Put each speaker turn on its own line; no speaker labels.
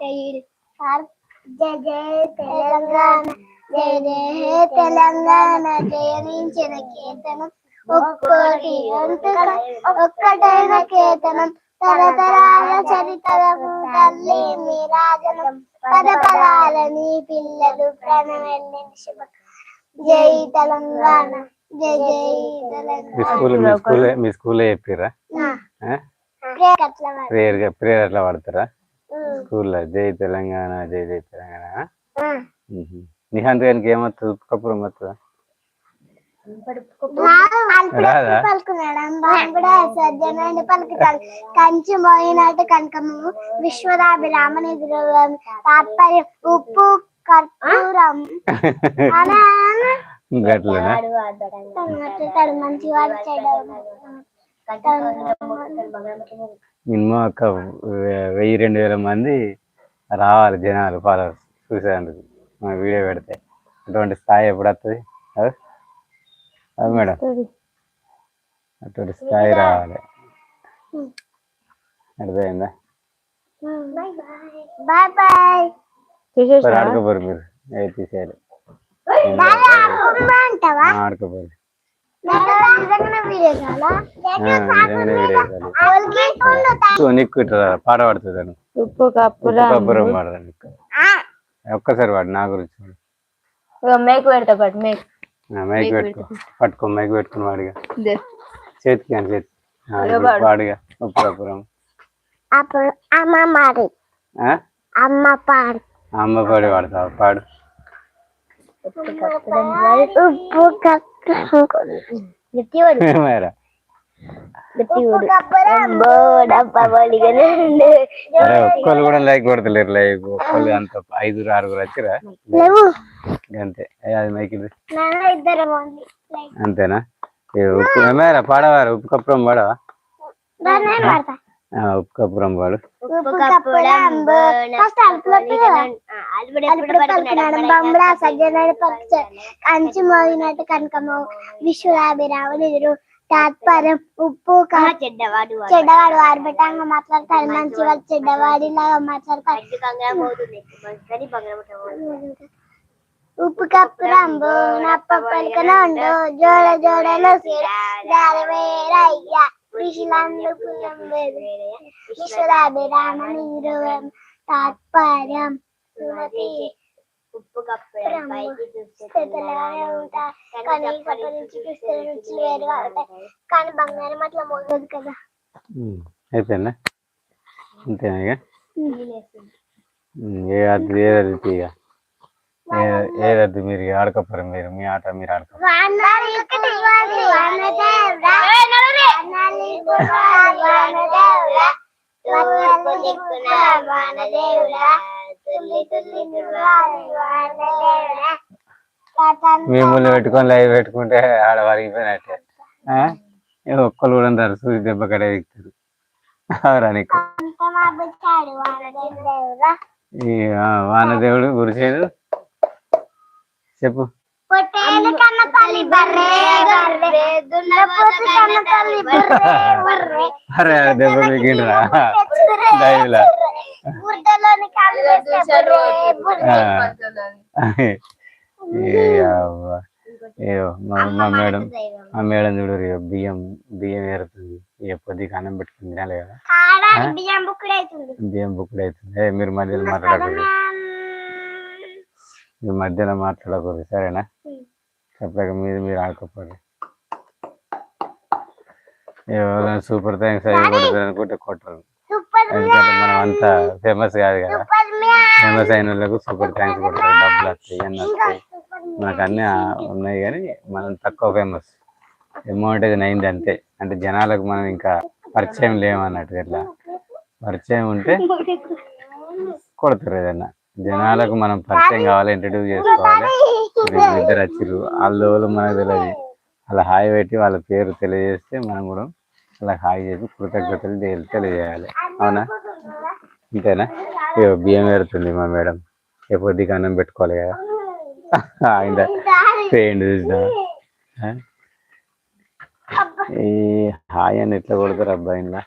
జయ జయ తెలంగాణ జయ జయ తెలంగాణ జయించిన కేతనం ఒక్కోటి ఒక్కటైన కేతనం తరతరాల చరితరము తల్లి నీరాజనం పద పదాలని పిల్లలు ప్రణవెల్లి శుభ జై తెలంగాణ జై జై తెలంగాణ.
మీ స్కూల్లో చెప్పిరా ప్రేయర్ అట్లా వాడతారా స్కూల్లో? జై తెలంగాణ జై జై తెలంగాణ. నిహాంత్ గారికి ఏమవుతుంది? ఉప్పు కప్పురం వస్తుందా?
కంచి మోయినట్టు కనకము విశ్వదాభిరామని తాత్పర్యం ఉప్పు కర్పూరం మంచిగా
మినిమం ఒక 1000-2000 మంది రావాలి జనాలు ఫాలోవర్స్ చూసేందుకు మన వీడియో పెడితే. అటువంటి స్థాయి ఎప్పుడు వస్తుంది? అది మేడం అటువంటి స్థాయి రావాలి. అర్థమైందా? ఆడుకోపోరు మీరు తీసేయాలి ఆడుకోపోరు. నీకు పాట పాడుతుంది ఉప్పు కప్పురం పాడదా? ఒక్కసారి వాడు నా గురించి
మేకు పెడతా పాటు
మైక్ పెట్టుకో పట్టుకో మైక్ పెట్టుకుని వాడిగా చేతికి అని చేతి వాడిగా ఉప్పు కప్పురం అమ్మ పాడి వాడతావు పాడు. ఒక్కళ్ళు కూడా లైక్ కొడతలేరు. లైక్ ఒక్కళ్ళు అంత 5-6 వచ్చిరా అంతే. అది మైకి అంతేనా? ఉప్పు ఏమైనా పాడవారు? ఉప్పు కప్పురం పాడవా? ఉప్పు కప్పురం పాడు.
కంచి మోగినట్టు కనకము విశ్వదాభిరామని తాత్పర్యం ఉప్పు చెడ్డవాడు ఆర్భటంగా మాట్లాడతాడు మంచి వాళ్ళు చెడ్డవాడిలాగా మాట్లాడతాడు. ఉప్పు కప్పురంబు నప్ప పలికనండు జోడ జోడలో విశ్వదాభిరామని తాత్పర్యం ఉప్పు కప్పురం కానీ బంగారం అట్లా మోగదు కదా.
అయిపోయిందా? అంతేనా? ఏదద్దు మీరు ఆడుకోపోరు. మీరు మీ ఆట మీరు ఆడుకోరు. మిమ్మల్ని పెట్టుకొని లైవ్ పెట్టుకుంటే ఆడ వరిగిపోయినట్టే. ఒక్కరు కూడా అంటారు సూది దెబ్బ కడ ఎక్కుతారు. నీకు ఈ వానదేవుడు గురిసేదు చెప్పు. అరే దెబ్బ మిగిండ్రా లైవ్లా. మా మేడం చూడు బియ్యం ఏరుతుంది. పొద్దుకి అన్నం పెట్టుకుని తినాలి కదా. బియ్యం బుక్కుడు అవుతుంది. మీరు మధ్యలో మాట్లాడకూడదు సరేనా? చెప్పలేక మీరు ఆడుకోపోరు. ఎవరైనా సూపర్ థ్యాంక్స్ అవి కొడుతుంది అనుకుంటే కొట్టరు. ఎందుకంటే మనం అంతా ఫేమస్ కాదు కదా. ఫేమస్ అయిన వాళ్ళకు సూపర్ థ్యాంక్స్ కొడతారు. డబ్బులు వస్తాయి అన్నీ వస్తాయి. మనకు అన్నీ ఉన్నాయి కానీ మనం తక్కువ ఫేమస్. అమౌంటేజ్ అయింది అంతే. అంటే జనాలకు మనం ఇంకా పరిచయం లేమన్నట్టు. ఎట్లా పరిచయం ఉంటే కొడతారు ఏదన్నా. జనాలకు మనం పరిచయం కావాలి, ఇంట్రడ్యూస్ చేసుకోవాలి. ఇద్దరు వచ్చిర్రు వాళ్ళు మనకు తెలియదు. అలా హాయ్ పెట్టి వాళ్ళ పేరు తెలియజేస్తే మనం కూడా అలా హాయ్ చేసి కృతజ్ఞతలు తెలియజేయాలి. అవునా? అంతేనా? బియ్యం ఏరుతుంది మా మేడం. పొద్దుకి అన్నం పెట్టుకోవాలి కదా. ఆయన పెయింట్ చూసినా ఈ హాయ్ అని ఎట్లా కొడతారు అబ్బాయిలా?